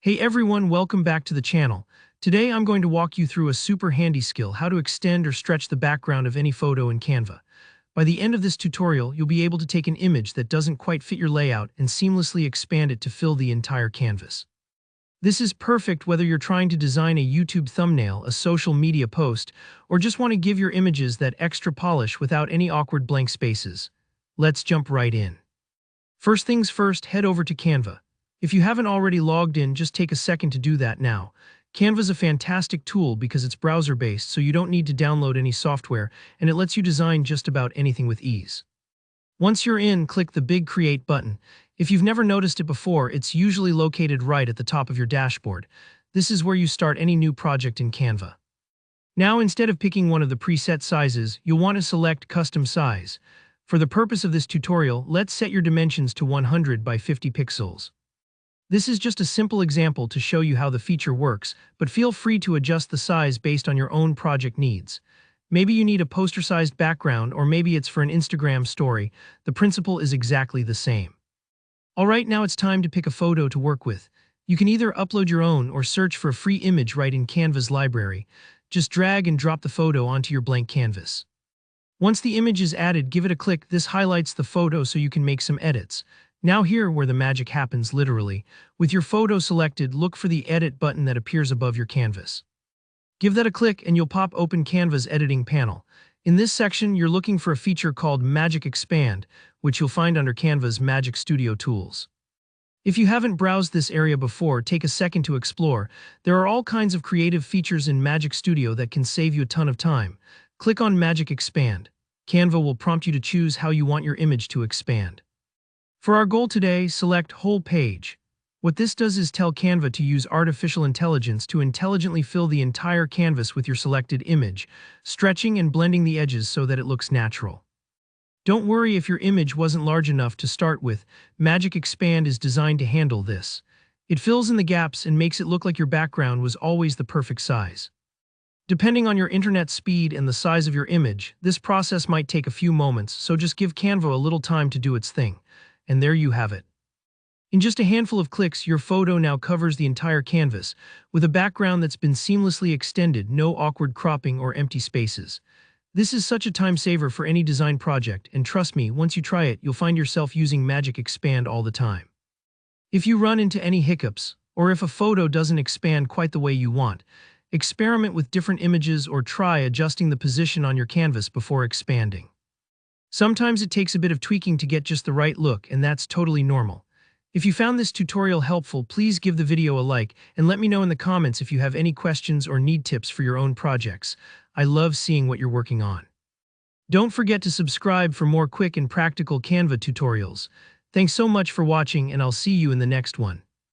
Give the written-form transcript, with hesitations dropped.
Hey everyone, welcome back to the channel. Today I'm going to walk you through a super handy skill, how to extend or stretch the background of any photo in Canva. By the end of this tutorial, you'll be able to take an image that doesn't quite fit your layout and seamlessly expand it to fill the entire canvas. This is perfect whether you're trying to design a YouTube thumbnail, a social media post, or just want to give your images that extra polish without any awkward blank spaces. Let's jump right in. First things first, head over to Canva. If you haven't already logged in, just take a second to do that now. Canva's a fantastic tool because it's browser-based, so you don't need to download any software, and it lets you design just about anything with ease. Once you're in, click the big Create button. If you've never noticed it before, it's usually located right at the top of your dashboard. This is where you start any new project in Canva. Now, instead of picking one of the preset sizes, you'll want to select Custom Size. For the purpose of this tutorial, let's set your dimensions to 100 by 50 pixels. This is just a simple example to show you how the feature works, but feel free to adjust the size based on your own project needs. Maybe you need a poster-sized background, or maybe it's for an Instagram story. The principle is exactly the same. Alright, now it's time to pick a photo to work with. You can either upload your own or search for a free image right in Canva's library. Just drag and drop the photo onto your blank canvas. Once the image is added, give it a click. This highlights the photo so you can make some edits. Now here where the magic happens literally. With your photo selected, look for the Edit button that appears above your canvas. Give that a click and you'll pop open Canva's editing panel. In this section, you're looking for a feature called Magic Expand, which you'll find under Canva's Magic Studio tools. If you haven't browsed this area before, take a second to explore. There are all kinds of creative features in Magic Studio that can save you a ton of time. Click on Magic Expand. Canva will prompt you to choose how you want your image to expand. For our goal today, select Whole Page. What this does is tell Canva to use artificial intelligence to intelligently fill the entire canvas with your selected image, stretching and blending the edges so that it looks natural. Don't worry if your image wasn't large enough to start with. Magic Expand is designed to handle this. It fills in the gaps and makes it look like your background was always the perfect size. Depending on your internet speed and the size of your image, this process might take a few moments, so just give Canva a little time to do its thing. And there you have it. In just a handful of clicks, your photo now covers the entire canvas, with a background that's been seamlessly extended, no awkward cropping or empty spaces. This is such a time saver for any design project, and trust me, once you try it, you'll find yourself using Magic Expand all the time. If you run into any hiccups, or if a photo doesn't expand quite the way you want, experiment with different images or try adjusting the position on your canvas before expanding. Sometimes it takes a bit of tweaking to get just the right look, and that's totally normal. If you found this tutorial helpful, please give the video a like and let me know in the comments if you have any questions or need tips for your own projects. I love seeing what you're working on. Don't forget to subscribe for more quick and practical Canva tutorials. Thanks so much for watching, and I'll see you in the next one.